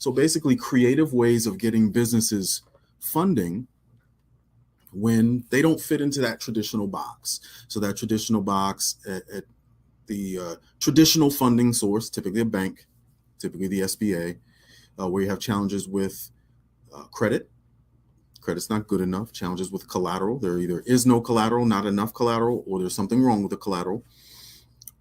So basically, creative ways of getting businesses funding when they don't fit into that traditional box. So that traditional box at the traditional funding source, typically a bank, typically the SBA, where you have challenges with credit. Credit's not good enough. Challenges with collateral. There either is no collateral, not enough collateral, or there's something wrong with the collateral,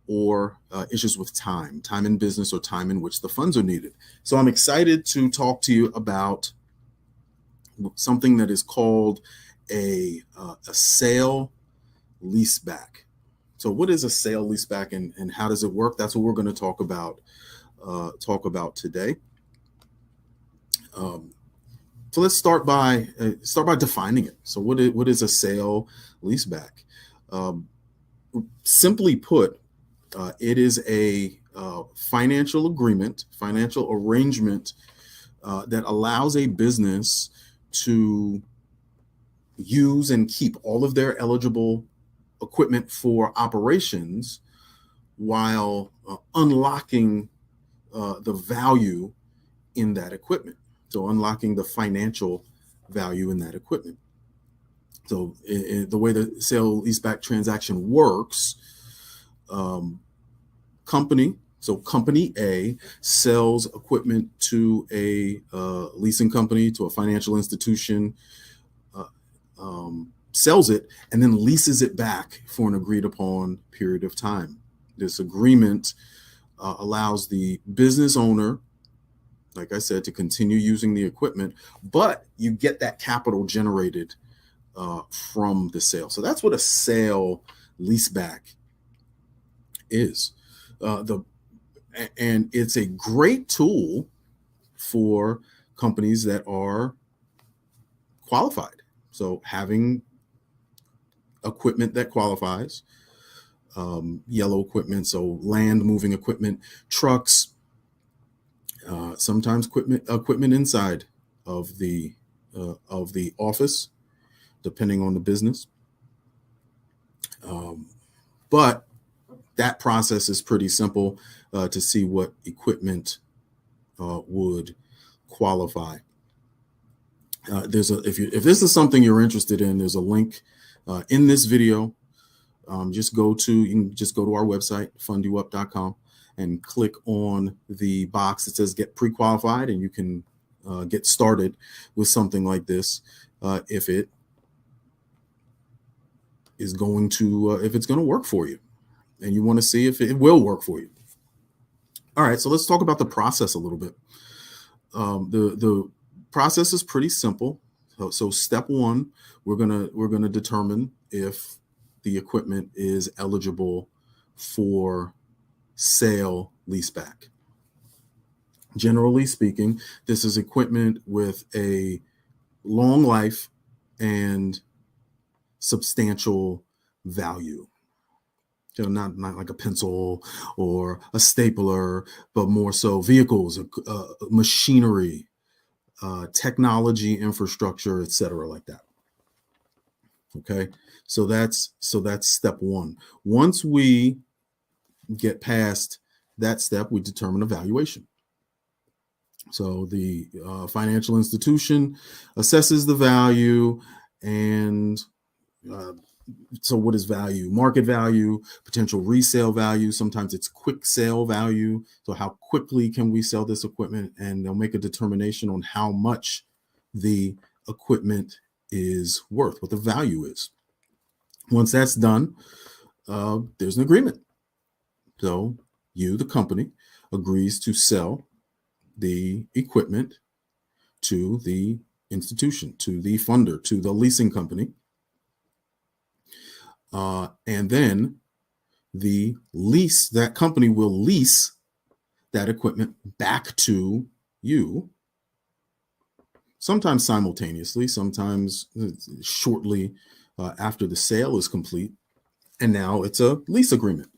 or issues with time in business, or time in which the funds are needed. So I'm excited to talk to you about something that is called a sale leaseback. So what is a sale leaseback, and how does it work? That's what we're going to talk about today. So let's start by defining it. So what is a sale leaseback? Simply put, it is a financial arrangement that allows a business to use and keep all of their eligible equipment for operations while unlocking the value in that equipment. So unlocking the financial value in that equipment. So the way the sale leaseback transaction works, company A sells equipment to a leasing company, to a financial institution, sells it, and then leases it back for an agreed upon period of time. This agreement allows the business owner, like I said, to continue using the equipment, but you get that capital generated from the sale. So that's what a sale leaseback is. And it's a great tool for companies that are qualified. So having equipment that qualifies, yellow equipment, so land moving equipment, trucks, sometimes equipment inside of the office, depending on the business. But that process is pretty simple to see what equipment would qualify. If this is something you're interested in, there's a link in this video. You can just go to our website, fundyouup.com, and click on the box that says get pre-qualified, and you can get started with something like this if it's going to work for you, and you want to see if it will work for you. All right, so let's talk about the process a little bit. The process is pretty simple. So step one, we're gonna determine if the equipment is eligible for sale leaseback. Generally speaking, this is equipment with a long life and substantial value. So not like a pencil or a stapler, but more so vehicles, machinery, technology, infrastructure, etc., like that. Okay, so that's step one. Once we get past that step, we determine a valuation. So the financial institution assesses the value, and so what is value? Market value, potential resale value. Sometimes it's quick sale value. So how quickly can we sell this equipment? And they'll make a determination on how much the equipment is worth, what the value is. Once that's done, there's an agreement. So you, the company, agrees to sell the equipment to the institution, to the funder, to the leasing company. And then that company will lease that equipment back to you, sometimes simultaneously, sometimes shortly after the sale is complete. And now it's a lease agreement.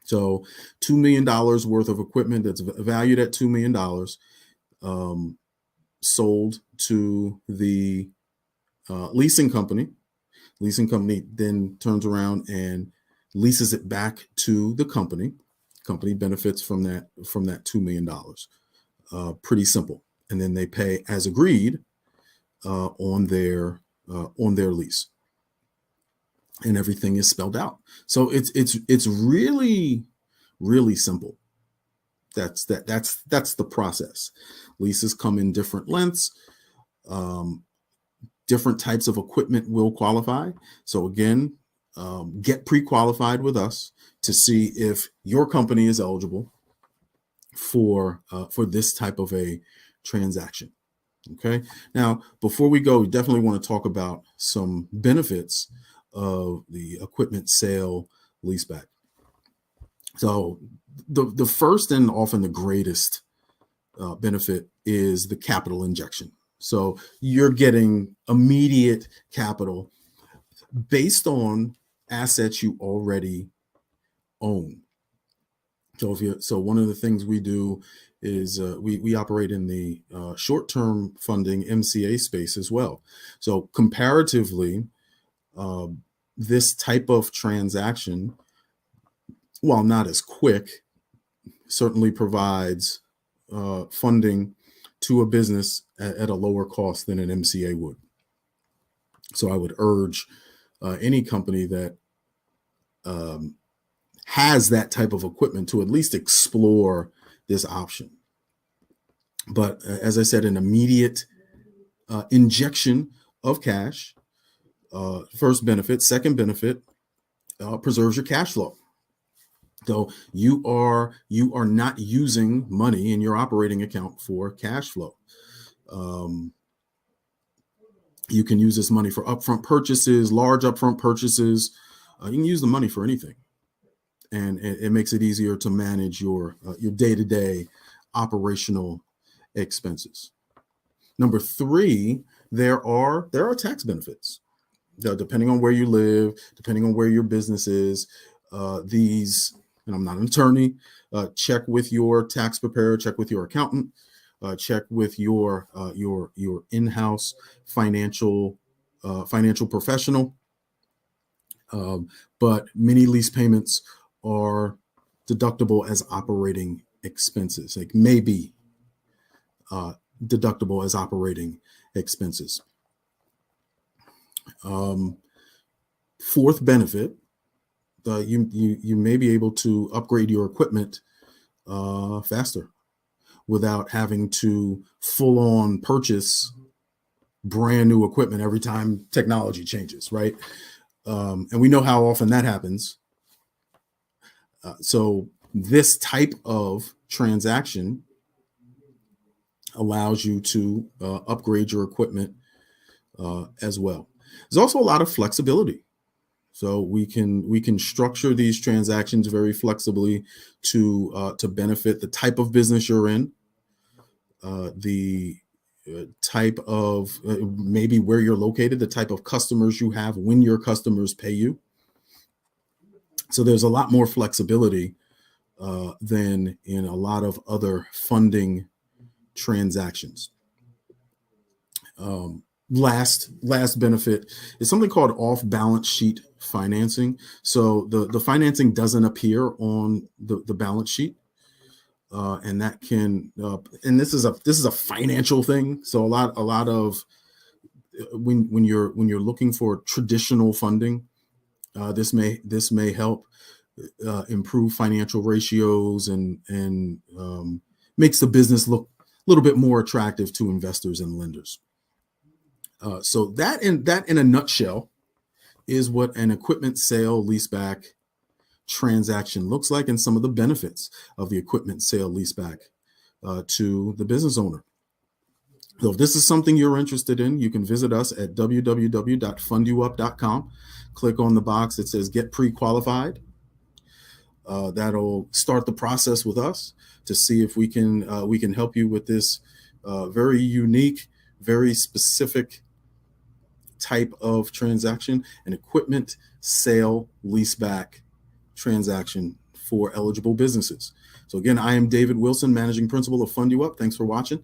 So $2 million worth of equipment that's valued at $2 million sold to the leasing company. Leasing company then turns around and leases it back to the company. Company benefits from that $2 million. Pretty simple. And then they pay as agreed on their lease, and everything is spelled out. So it's really really simple. That's the process. Leases come in different lengths. Um, Different types of equipment will qualify. So again, get pre-qualified with us to see if your company is eligible for this type of a transaction. Okay. Now, before we go, we definitely want to talk about some benefits of the equipment sale leaseback. So the first and often the greatest benefit is the capital injection. So you're getting immediate capital based on assets you already own. So one of the things we do is we operate in the short-term funding MCA space as well. So comparatively, uh, this type of transaction, while not as quick, certainly provides funding to a business at a lower cost than an MCA would. So I would urge any company that has that type of equipment to at least explore this option. But as I said, an immediate injection of cash, first benefit. Second benefit, preserves your cash flow. So you are not using money in your operating account for cash flow. You can use this money for upfront purchases, large upfront purchases. You can use the money for anything, and it makes it easier to manage your day-to-day operational expenses. Number three, there are tax benefits. Depending on where you live, depending on where your business is, these, and I'm not an attorney, check with your tax preparer, check with your accountant, check with your in-house financial professional. But many lease payments are deductible as operating expenses. Like maybe deductible as operating expenses. Fourth benefit, you may be able to upgrade your equipment faster without having to full on purchase brand new equipment every time technology changes, right? And we know how often that happens. So this type of transaction allows you to upgrade your equipment as well. There's also a lot of flexibility. So we can structure these transactions very flexibly to benefit the type of business you're in, the type of maybe where you're located, the type of customers you have, when your customers pay you. So there's a lot more flexibility than in a lot of other funding transactions. Last benefit is something called off-balance sheet financing. So the financing doesn't appear on the balance sheet, and that can and this is a financial thing. So a lot of when you're looking for traditional funding, this may help improve financial ratios and makes the business look a little bit more attractive to investors and lenders. So that in a nutshell is what an equipment sale leaseback transaction looks like, and some of the benefits of the equipment sale leaseback to the business owner. So if this is something you're interested in, you can visit us at www.fundyouup.com. Click on the box that says Get Pre-Qualified. That'll start the process with us to see if we can help you with this very unique, very specific type of transaction, an equipment sale leaseback transaction for eligible businesses. So again, I am David Wilson, managing principal of Fund You Up. Thanks for watching.